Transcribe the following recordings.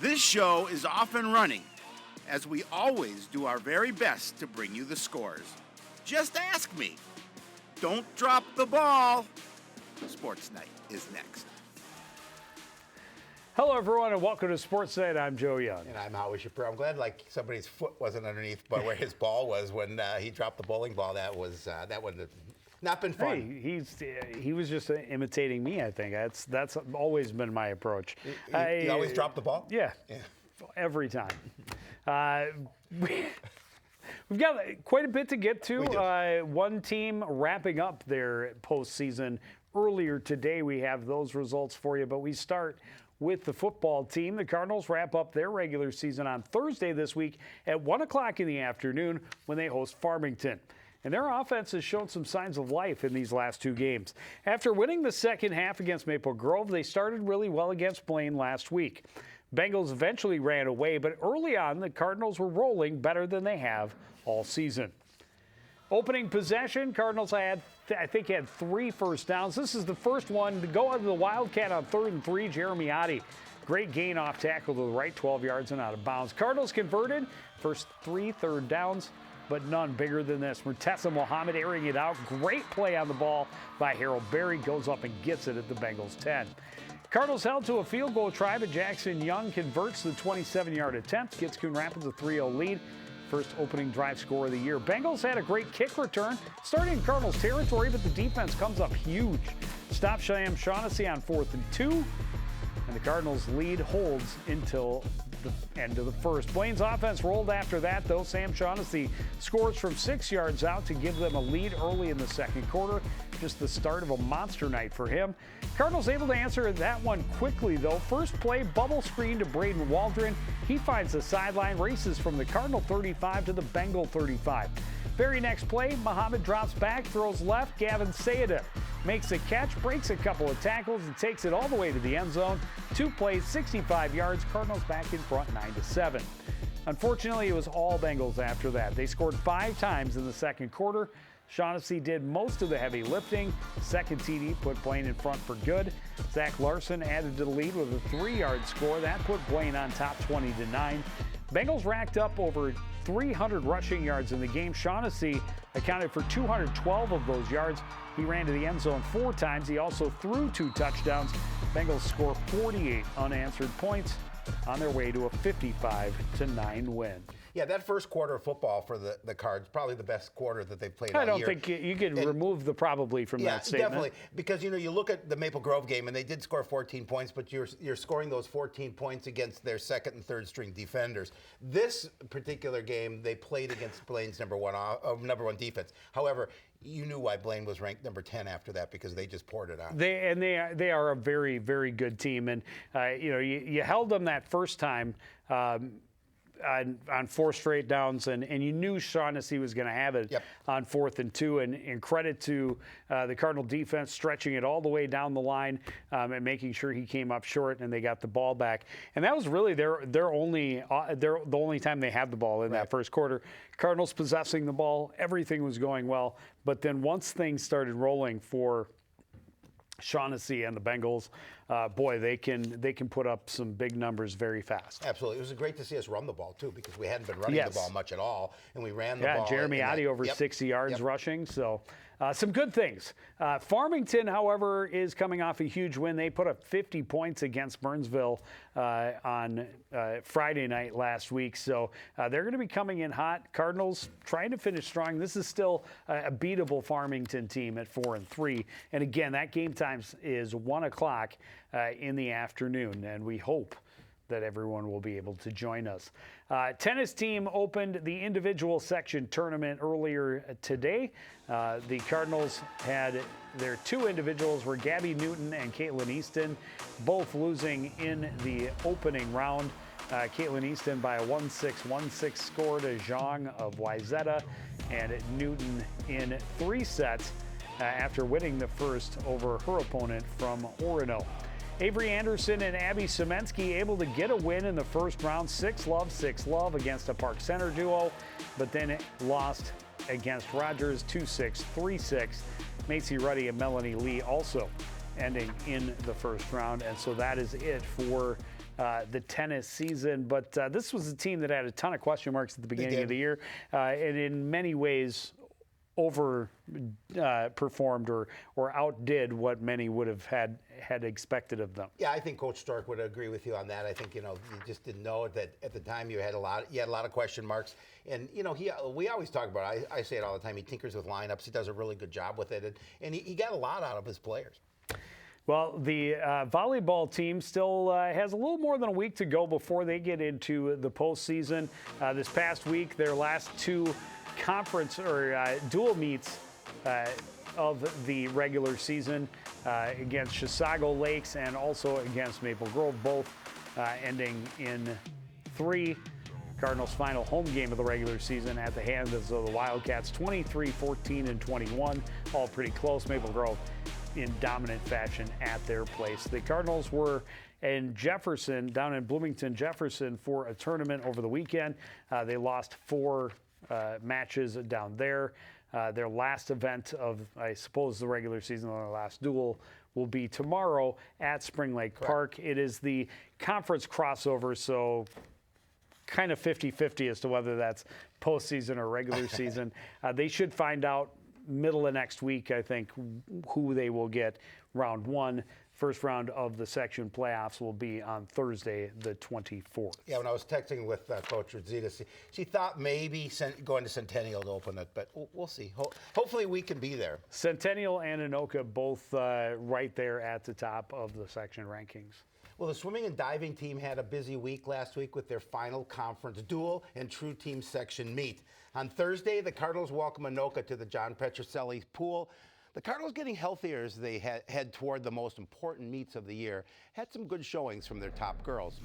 This show is off and running, as we always do our very best to bring you the scores. Just ask me. Don't drop the ball. Sportsnight is next. Hello, everyone, and welcome to Sportsnight. I'm Joe Young. And I'm Howie Shapiro. I'm glad somebody's foot wasn't underneath, but where his ball was when he dropped the bowling ball. That would have not been fun. Hey, he was just imitating me, I think. That's always been my approach. You always drop the ball? Yeah. Every time. We've got quite a bit to get to. One team wrapping up their postseason earlier today. We have those results for you, but we start with the football team. The Cardinals wrap up their regular season on Thursday this week at 1 o'clock in the afternoon when they host Farmington. And their offense has shown some signs of life in these last two games. After winning the second half against Maple Grove, they started really well against Blaine last week. Bengals eventually ran away, but early on, the Cardinals were rolling better than they have all season. Opening possession, Cardinals had 3 first downs. This is the first one to go out of the Wildcat on 3rd and 3. Jeremy Oddie, great gain off tackle to the right, 12 yards and out of bounds. Cardinals converted, first 3 third downs, but none bigger than this. Murteza Mohammed airing it out. Great play on the ball by Harold Berry. Goes up and gets it at the Bengals 10. Cardinals held to a field goal try, but Jackson Young converts the 27-yard attempt. Gets Coon Rapids a 3-0 lead. First opening drive score of the year. Bengals had a great kick return, starting in Cardinals territory, but the defense comes up huge. Stop Sam Shaughnessy on 4th and 2, and the Cardinals' lead holds until the end of the first. Blaine's offense rolled after that, though. Sam Shaughnessy scores from 6 yards out to give them a lead early in the second quarter. Just the start of a monster night for him. Cardinals able to answer that one quickly, though. First play, bubble screen to Braden Waldron. He finds the sideline, races from the Cardinal 35 to the Bengal 35. Very next play, Muhammad drops back, throws left. Gavin Sayeda makes a catch, breaks a couple of tackles, and takes it all the way to the end zone. 2 plays, 65 yards. Cardinals back in front 9-7. Unfortunately, it was all Bengals after that. They scored 5 times in the second quarter. Shaughnessy did most of the heavy lifting. Second TD put Blaine in front for good. Zach Larson added to the lead with a 3-yard score. That put Blaine on top 20-9. Bengals racked up over 300 rushing yards in the game. Shaughnessy accounted for 212 of those yards. He ran to the end zone 4 times. He also threw 2 touchdowns. Bengals score 48 unanswered points on their way to a 55-9 win. Yeah, that first quarter of football for the Cards, probably the best quarter that they've played all year. I don't think you could remove the probably from that statement. Definitely, because you look at the Maple Grove game, and they did score 14 points, but you're scoring those 14 points against their second and third string defenders. This particular game, they played against Blaine's number one defense. However, you knew why Blaine was ranked number 10 after that, because they just poured it on. They are a very, very good team, and you held them that first time. On 4 straight downs, and you knew Shaughnessy was going to have it on 4th and 2, and credit to the Cardinal defense stretching it all the way down the line and making sure he came up short and they got the ball back. And that was really the only time they had the ball in that first quarter. Cardinals possessing the ball, everything was going well, but then once things started rolling for Shaughnessy and the Bengals, they can put up some big numbers very fast. Absolutely. It was great to see us run the ball, too, because we hadn't been running the ball much at all, and we ran the ball. Yeah, Jeremy Oddie over 60 yards rushing, so some good things. Farmington, however, is coming off a huge win. They put up 50 points against Burnsville on Friday night last week, so they're going to be coming in hot. Cardinals trying to finish strong. This is still a beatable Farmington team at 4-3, and again, that game time is 1 o'clock in the afternoon, and we hope that everyone will be able to join us. Tennis team opened the individual section tournament earlier today. The Cardinals had their 2 individuals were Gabby Newton and Caitlin Easton, both losing in the opening round. Caitlin Easton by a 1-6, 1-6 score to Zhang of Wyzetta, and Newton in 3 sets after winning the first over her opponent from Orono. Avery Anderson and Abby Semensky able to get a win in the first round, 6-love, 6-love against a Park Center duo, but then it lost against Rogers 2-6, 3-6. Macy Ruddy and Melanie Lee also ending in the first round, and so that is it for the tennis season. But this was a team that had a ton of question marks at the beginning of the year, and in many ways performed or outdid what many would have had expected of them. Yeah, I think Coach Stork would agree with you on that. I think, you just didn't know that at the time you had a lot of question marks. And, we always talk about it. I say it all the time. He tinkers with lineups. He does a really good job with it. And he got a lot out of his players. Well, the volleyball team still has a little more than a week to go before they get into the postseason. This past week, their last two conference or dual meets of the regular season against Chisago Lakes and also against Maple Grove, both ending in 3. Cardinals' final home game of the regular season at the hands of the Wildcats, 23, 14, and 21, all pretty close. Maple Grove in dominant fashion at their place. The Cardinals were in Jefferson, down in Bloomington, Jefferson, for a tournament over the weekend. They lost 4 matches down there. Their last event of, I suppose, the regular season, their last duel, will be tomorrow at Spring Lake Park. It is the conference crossover, so kind of 50-50 as to whether that's postseason or regular season. They should find out middle of next week, I think, who they will get round 1. First round of the section playoffs will be on Thursday, the 24th. Yeah, when I was texting with Coach Rosita, she thought maybe going to Centennial to open it, but we'll see. Hopefully we can be there. Centennial and Anoka both right there at the top of the section rankings. Well, the swimming and diving team had a busy week last week with their final conference dual and true team section meet. On Thursday, the Cardinals welcome Anoka to the John Petrocelli pool. The Cardinals, getting healthier as they head toward the most important meets of the year, had some good showings from their top girls.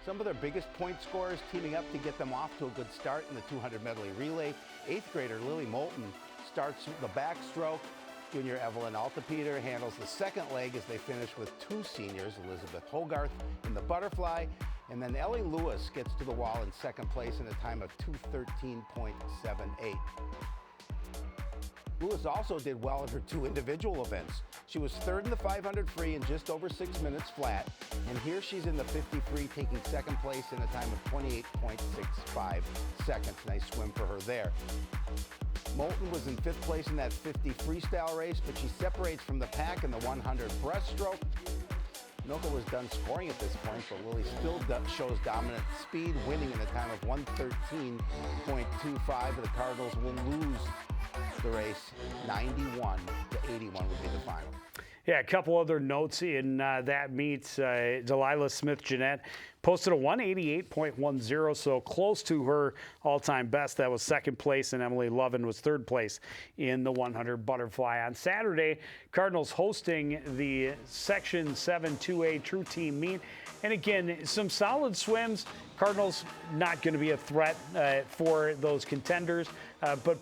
Some of their biggest point scorers teaming up to get them off to a good start in the 200 medley relay. 8th grader Lily Moulton starts the backstroke. Junior Evelyn Altapeter handles the second leg as they finish with 2 seniors, Elizabeth Hogarth in the butterfly, and then Ellie Lewis gets to the wall in second place in a time of 2:13.78. Lewis also did well in her 2 individual events. She was 3rd in the 500 free in just over 6 minutes flat, and here she's in the 50 free, taking second place in a time of 28.65 seconds. Nice swim for her there. Moulton was in 5th place in that 50 freestyle race, but she separates from the pack in the 100 breaststroke. Anoka was done scoring at this point, but Lily still shows dominant speed, winning in a time of 1:13.25. The Cardinals will lose the race 91-81 would be the final. Yeah, a couple other notes in that meet. Delilah Smith-Jeanette posted a 188.10, so close to her all-time best. That was second place, and Emily Lovin was third place in the 100 butterfly. On Saturday, Cardinals hosting the Section 7 2A True Team meet. And again, some solid swims. Cardinals not going to be a threat for those contenders, but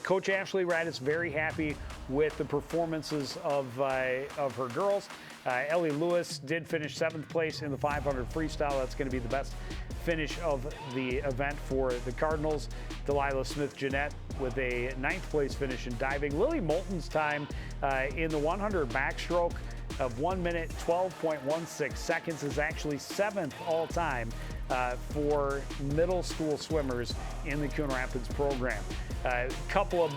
Coach Ashley Radis very happy with the performances of her girls. Ellie Lewis did finish 7th place in the 500 freestyle. That's going to be the best finish of the event for the Cardinals. Delilah Smith-Jeanette with a 9th place finish in diving. Lily Moulton's time in the 100 backstroke of 1 minute 12.16 seconds is actually 7th all time for middle school swimmers in the Coon Rapids program. A couple of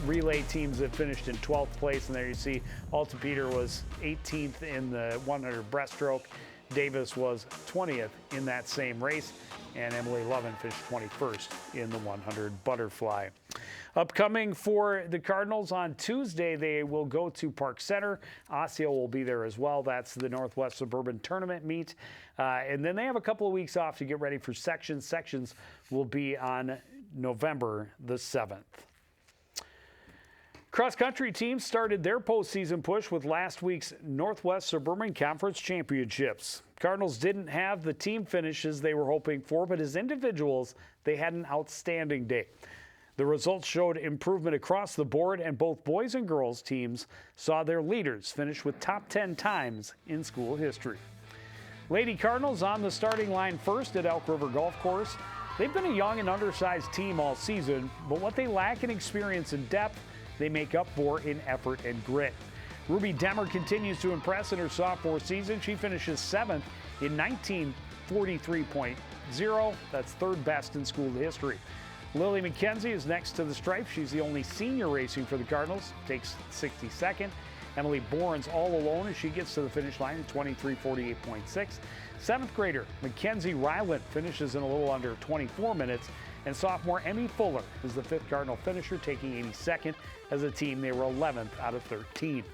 relay teams that finished in 12th place, and there you see Altapeter was 18th in the 100 breaststroke. Davis was 20th in that same race, and Emily Lovin finished 21st in the 100 butterfly. Upcoming for the Cardinals on Tuesday, they will go to Park Center. Osseo will be there as well. That's the Northwest Suburban Tournament meet. And then they have a couple of weeks off to get ready for sections. Sections will be on November the 7th. Cross-country teams started their postseason push with last week's Northwest Suburban Conference Championships. Cardinals didn't have the team finishes they were hoping for, but as individuals, they had an outstanding day. The results showed improvement across the board, and both boys and girls teams saw their leaders finish with top 10 times in school history. Lady Cardinals on the starting line first at Elk River Golf Course. They've been a young and undersized team all season, but what they lack in experience and depth, they make up for in effort and grit. Ruby Demmer continues to impress in her sophomore season. She finishes 7th in 1943.0. That's third best in school history. Lily McKenzie is next to the stripe. She's the only senior racing for the Cardinals. Takes 62nd. Emily Bournes all alone as she gets to the finish line in 23:48.6. 7th grader Mackenzie Ryland finishes in a little under 24 minutes. And sophomore Emmy Fuller is the 5th Cardinal finisher, taking 82nd. As a team, they were 11th out of 13.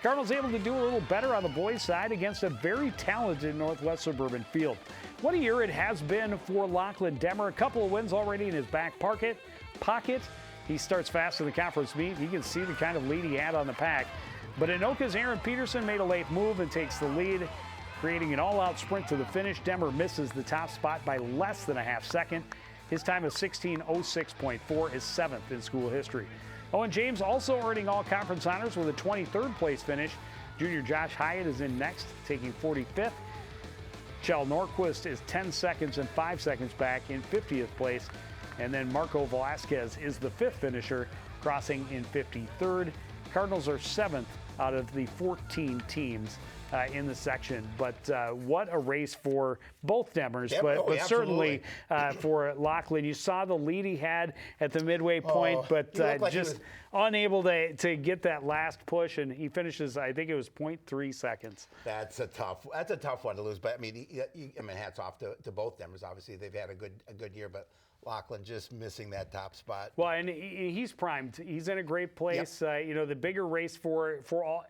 Cardinals able to do a little better on the boys' side against a very talented Northwest Suburban field. What a year it has been for Lachlan Demmer. A couple of wins already in his back pocket. He starts fast in the conference meet. You can see the kind of lead he had on the pack. But Anoka's Aaron Peterson made a late move and takes the lead, creating an all-out sprint to the finish. Demmer misses the top spot by less than a half second. His time of 16:06.4 is 7th in school history. Owen James also earning all conference honors with a 23rd place finish. Junior Josh Hyatt is in next, taking 45th. Chell Norquist is 10 seconds and 5 seconds back in 50th place. And then Marco Velasquez is the 5th finisher, crossing in 53rd. Cardinals are 7th out of the 14 teams in the section. But what a race for both Demmers, but certainly for Lachlan. You saw the lead he had at the midway point, but just unable to get that last push, and he finishes, I think it was 0.3 seconds. That's a tough one to lose. But I mean, hats off to both Demmers. Obviously, they've had a good year, but Lachlan just missing that top spot. Well, and he's primed. He's in a great place. Yep. The bigger race for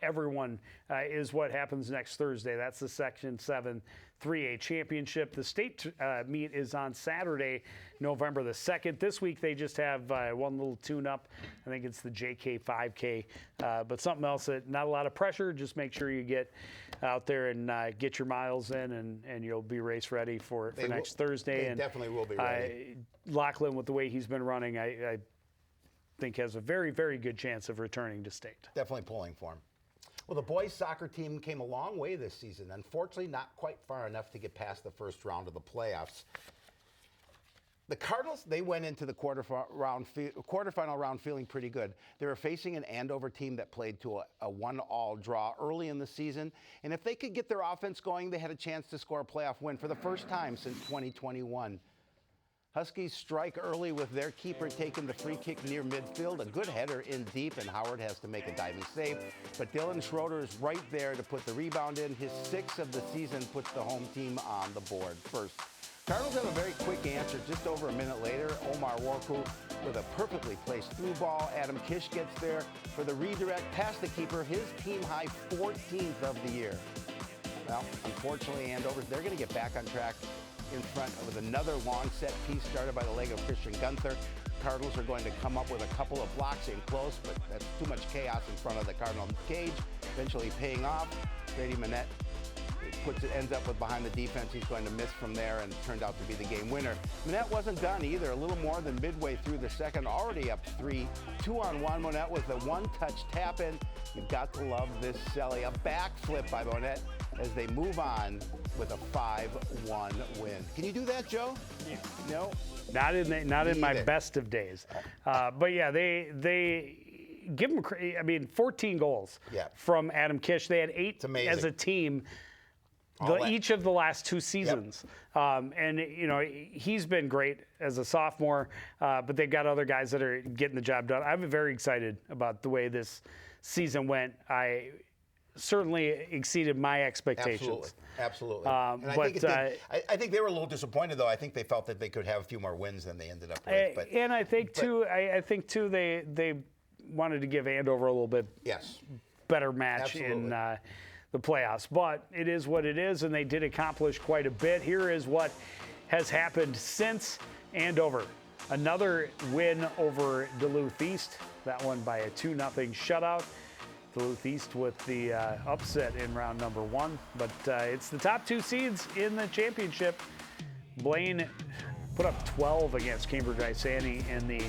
everyone is what happens next Thursday. That's the Section 7 3A Championship. The state meet is on Saturday, November the 2nd. This week they just have one little tune-up. I think it's the JK 5K. But something else that not a lot of pressure. Just make sure you get out there and get your miles in, and you'll be race ready for next Thursday. They definitely will be ready. Lachlan, with the way he's been running, I think has a very, very good chance of returning to state. Definitely pulling for him. Well, the boys' soccer team came a long way this season. Unfortunately, not quite far enough to get past the first round of the playoffs. The Cardinals, they went into the quarterfinal round feeling pretty good. They were facing an Andover team that played to a 1-all draw early in the season. And if they could get their offense going, they had a chance to score a playoff win for the first time since 2021. Huskies strike early with their keeper taking the free kick near midfield. A good header in deep, and Howard has to make a diving save. But Dylan Schroeder is right there to put the rebound in. His 6th of the season puts the home team on the board first. Cardinals have a very quick answer just over a minute later. Omar Warku with a perfectly placed through ball. Adam Kish gets there for the redirect past the keeper, his team high 14th of the year. Well, unfortunately, Andover, they're going to get back on track in front with another long set piece started by the leg of Christian Gunther. Cardinals are going to come up with a couple of blocks in close, but that's too much chaos in front of the Cardinal cage, eventually paying off. Grady Manette ends up with behind the defense. He's going to miss from there and turned out to be the game winner. Manette wasn't done either. A little more than midway through the second, already up 3. 2-on-1. Manette with a one-touch tap-in. You've got to love this celly. A backflip by Manette as they move on with a 5-1 win. Can you do that, Joe? Yeah. No? Not in my best of days. But yeah, they give them, 14 goals from Adam Kish. They had 8 as a team each of the last 2 seasons. Yep. And, he's been great as a sophomore, but they've got other guys that are getting the job done. I'm very excited about the way this season went. I certainly exceeded my expectations. Absolutely. I think they were a little disappointed, though. I think they felt that they could have a few more wins than they ended up with. And I think too, they wanted to give Andover a little bit better match in the playoffs. But it is what it is, and they did accomplish quite a bit. Here is what has happened since Andover. Another win over Duluth East. That one by a 2-0 shutout. Duluth East with the upset in round number 1. But it's the top 2 seeds in the championship. Blaine put up 12 against Cambridge Isani in the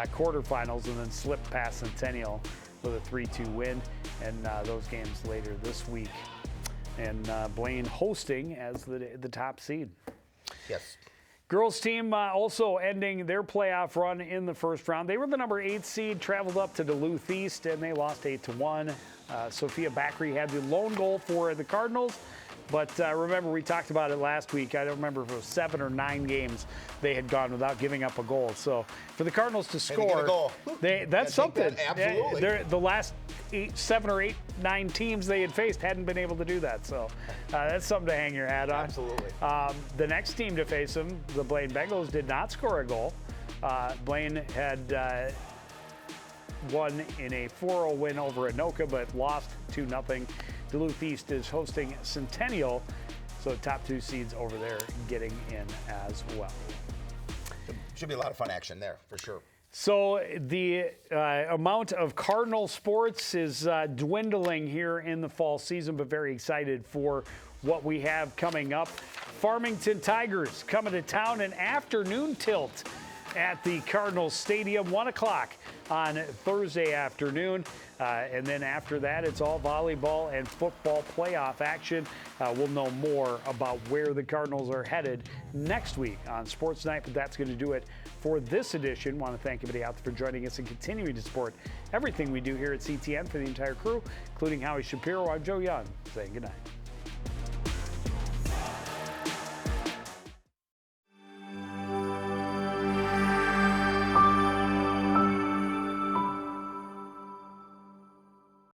quarterfinals and then slipped past Centennial with a 3-2 win. And those games later this week. And Blaine hosting as the top seed. Yes. Girls team also ending their playoff run in the first round. They were the number 8 seed, traveled up to Duluth East, and they lost 8-1. Sophia Backery had the lone goal for the Cardinals. But remember, we talked about it last week. I don't remember if it was 7 or 9 games they had gone without giving up a goal. So for the Cardinals to score, that's something. Absolutely. The last 7 or 8, 9 teams they had faced hadn't been able to do that. So that's something to hang your hat on. Absolutely. The next team to face them, the Blaine Bengals, did not score a goal. Blaine had won in a 4-0 win over Anoka, but lost 2-0. Duluth East is hosting Centennial, so top 2 seeds over there getting in as well. Should be a lot of fun action there, for sure. So the amount of Cardinal sports is dwindling here in the fall season, but very excited for what we have coming up. Farmington Tigers coming to town, an afternoon tilt at the Cardinals Stadium, 1 o'clock on Thursday afternoon. And then after that, it's all volleyball and football playoff action. We'll know more about where the Cardinals are headed next week on Sports Night, but that's going to do it for this edition. Want to thank everybody out there for joining us and continuing to support everything we do here at CTN. For the entire crew, including Howie Shapiro, I'm Joe Young, saying good night.